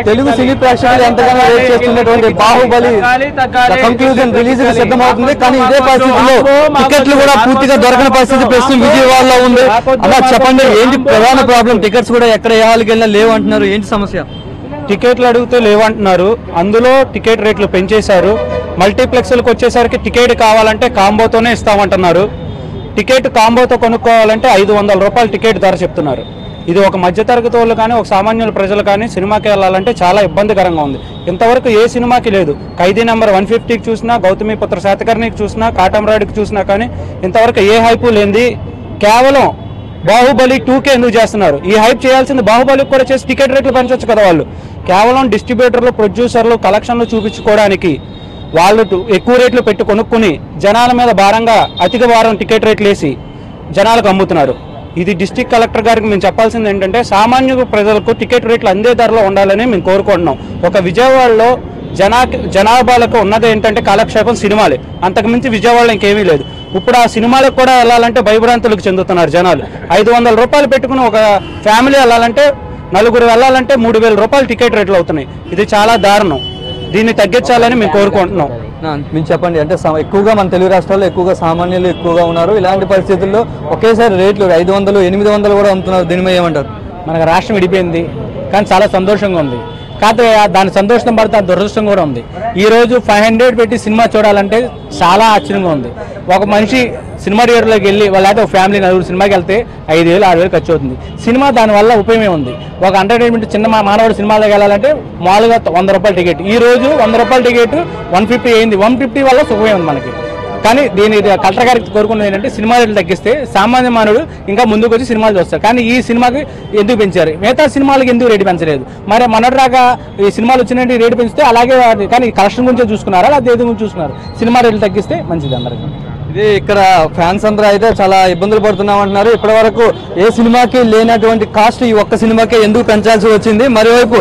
తెలుగు సినీ ప్రేక్షకులు ఎంతగానో వెయిట్ చేస్తున్నటువంటి బాహుబలి కంక్లూజన్ రిలీజ్ కి సిద్ధమవుతుంది. కానీ ఇదే పరిస్థితుల్లో టికెట్లు కూడా పూర్తిగా దొరకని పరిస్థితి ప్రస్తుతం విజయవాడలో ఉంది. అలా చెప్పండి, ఏంటి ప్రధాన ప్రాబ్లం? టికెట్స్ కూడా ఎక్కడ ఏ హాల్కి వెళ్ళినా లేవు అంటున్నారు, ఏంటి సమస్య? టికెట్లు అడిగితే లేవంటున్నారు. అందులో టికెట్ రేట్లు పెంచేశారు. మల్టీప్లెక్స్లకు వచ్చేసరికి టికెట్ కావాలంటే కాంబోతోనే ఇస్తామంటున్నారు. టికెట్ కాంబోతో కొనుక్కోవాలంటే 500 రూపాయలు టికెట్ ధర చెప్తున్నారు. ఇది ఒక మధ్యతరగతి వాళ్ళు కానీ ఒక సామాన్యుల ప్రజలు కానీ సినిమాకి వెళ్ళాలంటే చాలా ఇబ్బందికరంగా ఉంది. ఇంతవరకు ఏ సినిమాకి లేదు. ఖైదీ నెంబర్ 150కి చూసినా, గౌతమిపుత్ర శాతకర్ణికి చూసినా, కాటమరాయుడికి చూసినా కానీ ఇంతవరకు ఏ హైపు లేనిది కేవలం బాహుబలి 2కే ఎందుకు చేస్తున్నారు? ఈ హైప్ చేయాల్సింది బాహుబలికి కూడా చేసి టికెట్ రేట్లు పెంచవచ్చు కదా. వాళ్ళు కేవలం డిస్ట్రిబ్యూటర్లు, ప్రొడ్యూసర్లు కలెక్షన్లు చూపించుకోవడానికి వాళ్ళు ఎక్కువ రేట్లు పెట్టి కొనుక్కుని జనాల మీద భారంగా అధిక భారం టికెట్ రేట్లు వేసి జనాలకు అమ్ముతున్నారు. ఇది డిస్ట్రిక్ట్ కలెక్టర్ గారికి మేము చెప్పాల్సింది ఏంటంటే సామాన్య ప్రజలకు టికెట్ రేట్లు అందే ధరలో ఉండాలని మేము కోరుకుంటున్నాం. ఒక విజయవాడలో జనాభాలకు ఉన్నది ఏంటంటే కాలక్షేపం సినిమాలే, అంతకుమించి విజయవాడలో ఇంకేమీ లేదు. ఇప్పుడు ఆ సినిమాలకు కూడా వెళ్ళాలంటే భయభ్రాంతులకు చెందుతున్నారు జనాలు. 500 రూపాయలు పెట్టుకుని ఒక ఫ్యామిలీ వెళ్ళాలంటే, నలుగురు వెళ్ళాలంటే 3000 రూపాయలు టికెట్ రేట్లు అవుతున్నాయి. ఇది చాలా దారుణం. దీన్ని తగ్గించాలని మేము కోరుకుంటున్నాం. మీరు చెప్పండి, అంటే ఎక్కువగా మన తెలుగు రాష్ట్రాల్లో ఎక్కువగా సామాన్యులు ఎక్కువగా ఉన్నారు. ఇలాంటి పరిస్థితుల్లో ఒకేసారి రేట్లు 500, 800 కూడా అమ్ముతున్నారు. దీని మీద ఏమంటారు? మనకు రాష్ట్రం విడిపోయింది కానీ చాలా సంతోషంగా ఉంది. కాకపోతే దాని సంతోషం పడితే ఆ దురదృష్టం కూడా ఉంది. ఈరోజు 500 పెట్టి సినిమా చూడాలంటే చాలా ఆశ్చర్యంగా ఉంది. ఒక మనిషి సినిమా థియేటర్లోకి వెళ్ళి వాళ్ళైతే ఒక ఫ్యామిలీ నలుగురు సినిమాకి వెళ్తే 5,000, 6,000 ఖర్చు అవుతుంది. సినిమా దానివల్ల ఉపయోగమే ఉంది. ఒక ఎంటర్టైన్మెంట్ చిన్న మానవుడు సినిమాలోకి వెళ్ళాలంటే మామూలుగా 100 రూపాయల టికెట్, ఈ రోజు 100 రూపాయల టికెట్ 150 అయింది. 150 వల్ల సుఖమే ఉంది మనకి. కానీ దీని కలెక్టర్ గారికి కోరుకున్నది ఏంటంటే సినిమా రేట్లు తగ్గిస్తే సామాన్య మానవుడు ఇంకా ముందుకు వచ్చి సినిమాలు చూస్తారు. కానీ ఈ సినిమాకి ఎందుకు పెంచారు? మిగతా సినిమాలకు ఎందుకు రేటు పెంచలేదు? మరి మొన్నటిదాకా ఈ సినిమాలు వచ్చినట్టు రేటు పెంచితే అలాగే, కానీ కలెక్షన్ గురించే చూసుకున్నారా లేదా దేని గురించి చూసుకున్నారు? సినిమా రేట్లు తగ్గిస్తే మంచిది అందరికీ. ఇది ఇక్కడ ఫ్యాన్స్ అందరూ అయితే చాలా ఇబ్బందులు పడుతున్నామంటున్నారు. ఇప్పటి వరకు ఏ సినిమాకి లేనటువంటి కాస్ట్ ఈ ఒక్క సినిమాకే ఎందుకు పెంచాల్సి వచ్చింది? మరోవైపు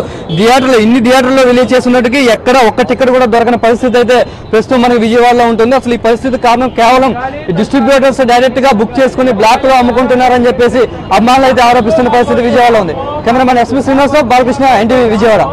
ఇన్ని థియేటర్లో రిలీజ్ చేస్తున్నట్టుగా ఎక్కడ ఒక్క టికెట్ కూడా దొరకని పరిస్థితి అయితే ప్రస్తుతం మనకి విజయవాడలో ఉంటుంది. అసలు ఈ పరిస్థితి కారణం కేవలం డిస్ట్రిబ్యూటర్స్ డైరెక్ట్ గా బుక్ చేసుకుని బ్లాక్ లో అమ్ముకుంటున్నారని చెప్పేసి అభిమానులు అయితే ఆరోపిస్తున్న పరిస్థితి విజయవాడలో ఉంది. Cameraman SP Srinivasarao, Balakrishna, NTV, Vijayawada.